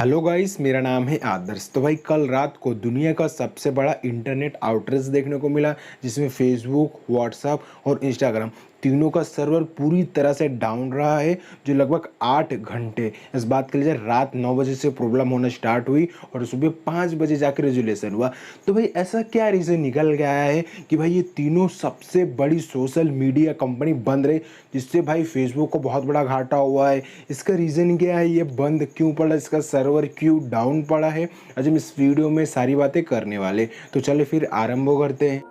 Hello guys, मेरा नाम है आदर्श। तो भाई कल रात को दुनिया का सबसे बड़ा इंटरनेट आउटरेज देखने को मिला, जिसमें फेसबुक, व्हाट्सएप और इंस्टाग्राम तीनों का सर्वर पूरी तरह से डाउन रहा है, जो लगभग 8 घंटे। इस बात के लिए रात 9 बजे से प्रॉब्लम होना स्टार्ट हुई और सुबह 5 बजे जाकर रेजुलेशन हुआ। तो भाई ऐसा क्या रीज़न निकल गया है कि भाई ये तीनों सबसे बड़ी सोशल मीडिया कंपनी बंद रही, जिससे भाई फेसबुक को बहुत बड़ा घाटा हुआ है। इसका रीज़न क्या है, ये बंद क्यों पड़ा, इसका सर्वर क्यों डाउन पड़ा है, आज हम इस वीडियो में सारी बातें करने वाले। तो चले फिर आरंभ करते हैं।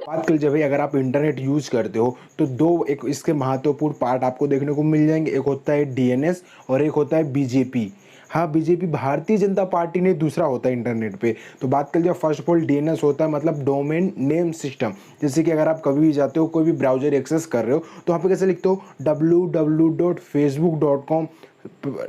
बात कर लीजिए भाई, अगर आप इंटरनेट यूज करते हो तो दो एक इसके महत्वपूर्ण पार्ट आपको देखने को मिल जाएंगे। एक होता है डीएनएस और एक होता है बीजेपी। हाँ, बीजेपी भारतीय जनता पार्टी ने, दूसरा होता है इंटरनेट पे। तो बात कर लीजिए, फर्स्ट ऑफ ऑल डीएनएस होता है मतलब डोमेन नेम सिस्टम। जैसे कि अगर आप कभी भी जाते हो, कोई भी ब्राउजर एक्सेस कर रहे हो, तो वहाँ पे कैसे लिखते हो www.facebook.com,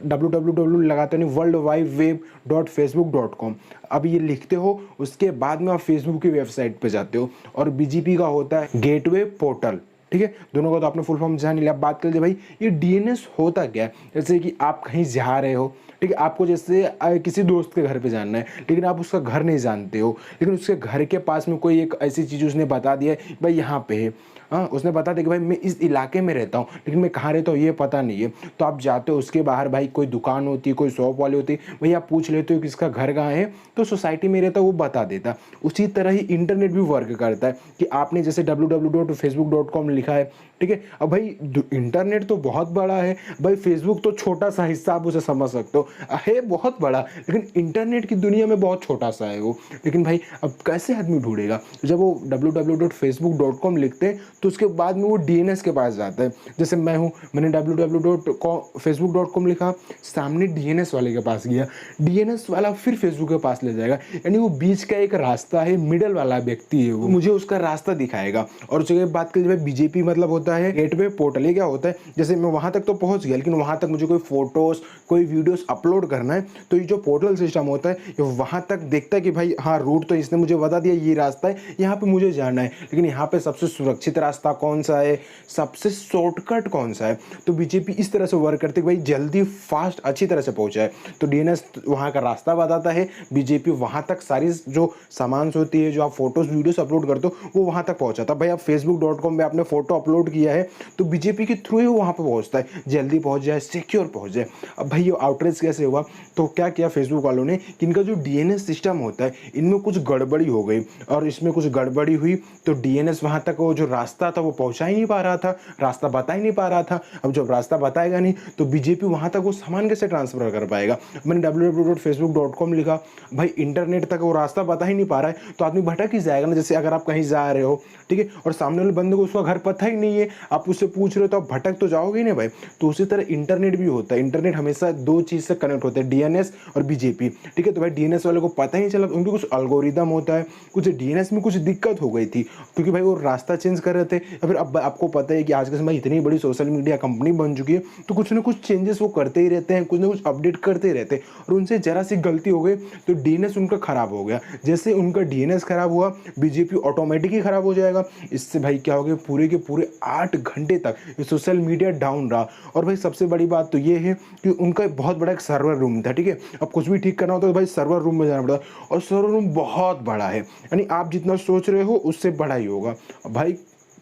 www लगाते नहीं, worldwideweb.facebook.com। अब ये लिखते हो, उसके बाद में आप फेसबुक की वेबसाइट पे जाते हो। और बीजीपी का होता है गेटवे पोर्टल। ठीक है, दोनों का तो आपने फुल फॉर्म जान लिया। अब बात कर लीजिए भाई, ये डीएनएस होता क्या है। जैसे कि आप कहीं जा रहे हो, ठीक है, आपको जैसे किसी दोस्त के घर पे जाना है, लेकिन आप उसका घर नहीं जानते हो, लेकिन उसके घर के पास में कोई एक ऐसी चीज़ उसने बता दिया है, भाई यहाँ पे है। हाँ, उसने बता दिया कि भाई मैं इस इलाके में रहता हूँ, लेकिन मैं कहाँ रहता हूँ ये पता नहीं है। तो आप जाते हो, उसके बाहर भाई कोई दुकान होती है, कोई शॉप वाली होती है, भाई आप पूछ लेते हो कि इसका घर कहाँ है, तो सोसाइटी में रहता है, वो बता देता। उसी तरह ही इंटरनेट भी वर्क करता है कि आपने जैसे www.facebook.com लिखा है, ठीक है। अब भाई इंटरनेट तो बहुत बड़ा है भाई, फेसबुक तो छोटा सा हिस्सा आप उसे समझ सकते हो, है बहुत बड़ा, लेकिन इंटरनेट की दुनिया में बहुत छोटा सा है वो। लेकिन भाई अब कैसे आदमी ढूंढेगा, जब वो www.facebook.com लिखते हैं तो उसके बाद में वो डीएनएस के पास जाता है। जैसे मैं हूँ, मैंने www.facebook.com लिखा, सामने डीएनएस वाले के पास गया, डीएनएस वाला फिर फेसबुक के पास ले जाएगा, यानी वो बीच का एक रास्ता है, मिडल वाला व्यक्ति है वो, मुझे उसका रास्ता दिखाएगा। और उस जगह बात करिए, बीजेपी मतलब होता है गेटवे पोर्टल। ये क्या होता है, जैसे मैं वहां तक तो पहुंच गया, लेकिन वहां तक मुझे कोई फोटोज, कोई वीडियोस अपलोड करना है, तो ये जो पोर्टल सिस्टम होता है, ये वहां तक देखता है कि भाई हाँ, रूट तो इसने मुझे बता दिया, ये रास्ता है, यहाँ पे मुझे जाना है, लेकिन यहाँ पे सबसे सुरक्षित रास्ता कौन सा है, सबसे शॉर्टकट कौन सा है। तो बीजेपी इस तरह से वर्क करती है, भाई जल्दी फास्ट अच्छी तरह से पहुंचाए। तो डीएनएस वहाँ का रास्ता बताता है, बीजेपी वहाँ तक सारी जो सामान होती है, जो आप फोटोज वीडियोस अपलोड करते हो, वो वहाँ तक पहुँचाता है। भाई आप facebook.com पे आपने फोटो अपलोड किया है, तो बीजेपी के थ्रू ही वो वहाँ पर पहुँचता है, जल्दी पहुँच जाए, सिक्योर पहुँच जाए। अब भाई ये आउटरीच कैसे हुआ, तो क्या किया फेसबुक वालों ने कि इनका जो डीएनएस सिस्टम होता है, इनमें कुछ गड़बड़ी हो गई, और इसमें कुछ गड़बड़ी हुई तो डीएनएस वहाँ तक वो जो रास्ता था वो पहुँचा ही नहीं पा रहा था, रास्ता बता ही नहीं पा रहा था। अब जब रास्ता बताएगा नहीं तो बीजेपी वहाँ तक वो सामान कैसे ट्रांसफर कर पाएगा। मैंने www.facebook.com लिखा, भाई इंटरनेट तक वो रास्ता बता ही नहीं पा रहा है, तो आदमी भटक ही जाएगा ना। जैसे अगर आप कहीं जा रहे हो, ठीक है, और सामने वाले बंदे को उसका घर पता ही नहीं है, आप उससे पूछ रहे हो, तो आप भटक तो जाओगे ही ना भाई। तो उसी तरह इंटरनेट भी होता है, इंटरनेट हमेशा दो चीज़ से कनेक्ट होता है, डीएनएस और बीजेपी, ठीक है। तो भाई डीएनएस वाले को पता ही नहीं चला, उनके कुछ एल्गोरिदम होता है, कुछ डीएनएस में कुछ दिक्कत हो गई थी, क्योंकि भाई वो रास्ता चेंज कर रहे थे। या फिर अब आपको पता है कि आज के समय इतनी बड़ी सोशल मीडिया कंपनी बन चुकी है, तो कुछ ना कुछ चेंजेस वो करते ही रहते हैं, कुछ ना कुछ अपडेट करते ही रहते हैं, और उनसे जरा सी गलती हो गई तो डीएनएस उनका खराब हो गया। जैसे उनका डीएनएस खराब हुआ, बीजेपी ऑटोमेटिक ही खराब हो जाएगा। इससे भाई क्या हो गया, पूरे के पूरे 8 घंटे तक ये सोशल मीडिया डाउन रहा। और भाई सबसे बड़ी बात तो ये है कि उनका बहुत बड़ा एक सर्वर रूम था, ठीक है। अब कुछ भी ठीक करना होता है तो भाई सर्वर रूम में जाना पड़ता है, और सर्वर रूम बहुत बड़ा है, यानी आप जितना सोच रहे हो उससे बड़ा ही होगा। भाई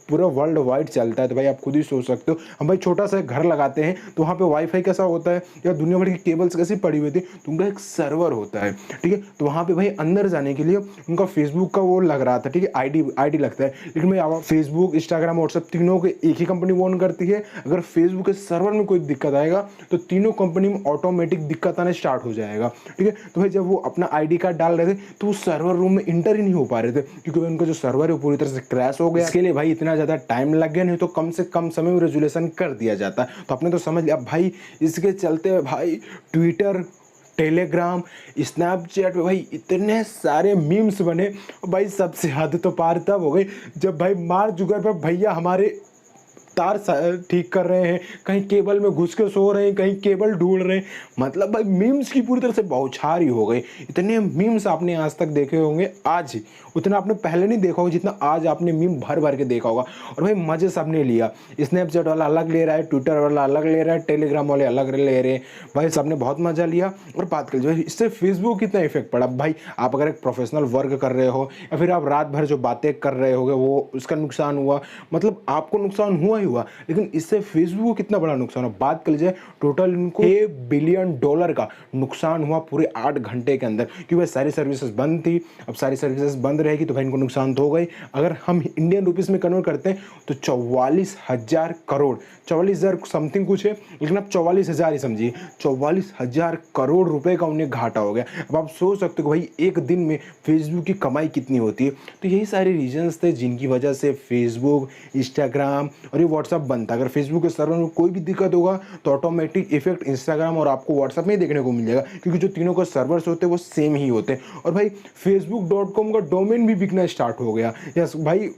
पूरा वर्ल्ड वाइड चलता है, तो भाई आप खुद ही सोच सकते हो। हम भाई छोटा सा घर लगाते हैं तो वहाँ पे वाईफाई कैसा होता है, या दुनिया भर की केबल्स कैसी पड़ी हुई थी, तो उनका एक सर्वर होता है, ठीक है। तो वहाँ पे भाई अंदर जाने के लिए उनका फेसबुक का वो लग रहा था, ठीक है, आईडी लगता है। लेकिन भाई फेसबुक, इंस्टाग्राम, व्हाट्सएप तीनों के एक ही कंपनी ओन करती है। अगर फेसबुक के सर्वर में कोई दिक्कत आएगा तो तीनों कंपनी में ऑटोमेटिक दिक्कत आने स्टार्ट हो जाएगा, ठीक है। तो भाई जब वो अपना आईडी कार्ड डाल रहे थे तो वो सर्वर रूम में इंटर ही नहीं हो पा रहे थे, क्योंकि उनका जो सर्वर है वो पूरी तरह से क्रैश हो गया। इसके लिए भाई इतना ज़्यादा टाइम लग गया, नहीं तो कम से कम समय में रेजुलेशन कर दिया जाता। तो आपने तो समझ लिया भाई। इसके चलते भाई ट्विटर, टेलीग्राम, स्नैपचैट पे भाई इतने सारे मीम्स बने। भाई सबसे हद तो पार तब हो गई जब भाई मार्क जुकरबर्ग भैया हमारे तार ठीक कर रहे हैं, कहीं केबल में घुस के सो रहे हैं, कहीं केबल ढूंढ रहे हैं। मतलब भाई मीम्स की पूरी तरह से बौछार ही हो गई। इतने मीम्स आपने आज तक देखे होंगे, आज उतना आपने पहले नहीं देखा होगा जितना आज आपने मीम भर भर के देखा होगा। और भाई मजे सबने लिया, स्नैपचैट वाला अलग ले रहा है, ट्विटर वाला अलग ले रहा है, टेलीग्राम वाले अलग ले रहे हैं, भाई सबने बहुत मजा लिया। और बात कर जो इससे फेसबुक कितना इफेक्ट पड़ा भाई, आप अगर एक प्रोफेशनल वर्क कर रहे हो या फिर आप रात भर जो बातें कर रहे होगे वो उसका नुकसान हुआ, मतलब आपको नुकसान हुआ ही हुआ, लेकिन इससे फेसबुक को कितना बड़ा नुकसान हुआ बात कर लीजिए। टोटल इनको $1 बिलियन का नुकसान हुआ पूरे 8 घंटे के अंदर, क्योंकि सारी सर्विसेज बंद थी। अब सारी सर्विसेज बंद रहेगी तो भाई इनको नुकसान तो हो गई। अगर हम इंडियन रुपीस में कन्वर्ट करते हैं तो 44,000 करोड़, 44,000 समथिंग कुछ है, लेकिन आप 44,000 ही समझिए, 44,000 करोड़ रुपए का उन्हें घाटा हो गया। अब आप सोच सकते हो भाई एक दिन में फेसबुक की कमाई कितनी होती है। तो यही सारे रीजंस थे जिनकी वजह से फेसबुक, इंस्टाग्राम और ये व्हाट्सअप बंद था। अगर फेसबुक के सर्वर में कोई भी दिक्कत होगा तो ऑटोमेटिक इफेक्ट इंस्टाग्राम और आपको व्हाट्सअप में ही देखने को मिल जाएगा, क्योंकि जो तीनों के सर्वर्स होते हैं वो सेम ही होते हैं। और भाई facebook.com का डोमेन भी बिकना स्टार्ट हो गया। यस भाई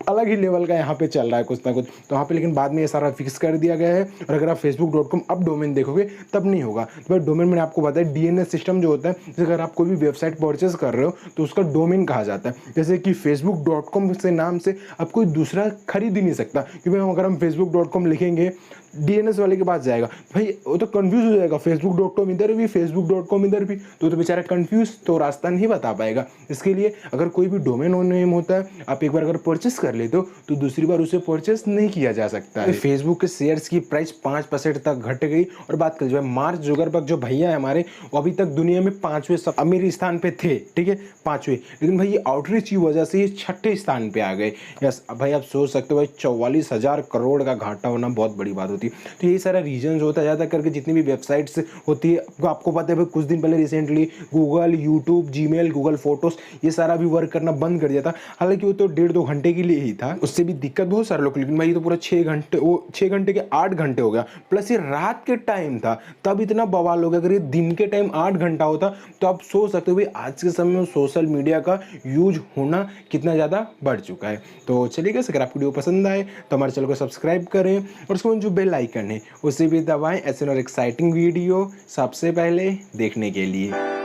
अलग ही लेवल का यहाँ पे चल रहा है कुछ ना कुछ तो वहाँ पे, लेकिन बाद में ये सारा फिक्स कर दिया गया है। और अगर आप facebook.com अब डोमेन देखोगे तब नहीं होगा। तो भाई डोमेन मैंने आपको बताया DNS सिस्टम जो होता है, जैसे अगर आप कोई भी वेबसाइट परचेज कर रहे हो तो उसका डोमेन कहा जाता है। जैसे कि facebook.com से नाम से अब कोई दूसरा खरीद ही नहीं सकता, क्योंकि अगर हम facebook.com लिखेंगे DNS वाले के पास जाएगा, भाई वो तो कंफ्यूज हो जाएगा, facebook.com इधर भी facebook.com इधर भी, तो बेचारा कंफ्यूज, तो रास्ता नहीं बता पाएगा। इसके लिए अगर कोई भी डोमेन नेम होता है, आप एक बार अगर परचेस कर लेते हो तो दूसरी बार उसे परचेस नहीं किया जा सकता है। फेसबुक के शेयर्स की प्राइस 5% तक घट गई। और बात करें जो मार्क जुकरबर्ग जो भैया है हमारे, वो अभी तक दुनिया में 5वें अमीर स्थान पे थे, ठीक है 5वें, लेकिन भाई ये आउटरीच की वजह से ये 6ठे स्थान पे आ गए। यस भाई आप सोच सकते हो भाई 44,000 करोड़ का घाटा होना बहुत बड़ी बात होती है। तो यही सारा रीजंस होता है। ज़्यादा करके जितनी भी वेबसाइट्स होती है आपको पता है भाई, कुछ दिन पहले recently Google, YouTube, Gmail, Google photos ये सारा भी वर्क करना बंद कर दिया था। हालांकि वो तो 1.5-2 घंटे के लिए ही था, उससे भी दिक्कत बहुत सारे लोग, लेकिन भाई ये तो पूरा 6 घंटे, वो 6 घंटे के 8 घंटे हो गया। प्लस ये रात के टाइम था तब इतना बवाल हो गया। अगर ये दिन के टाइम 8 घंटा होता तो आप सोच सकते हो भाई आज के समय में सोशल मीडिया का यूज होना कितना ज़्यादा बढ़ चुका है। तो चलिए गाइस, अगर आपको वीडियो पसंद आए तो हमारे चैनल को सब्सक्राइब करें और उसके बाद जो बेल आइकन है उसे भी दबाएं, ऐसे और एक्साइटिंग वीडियो सबसे पहले देखने के लिए।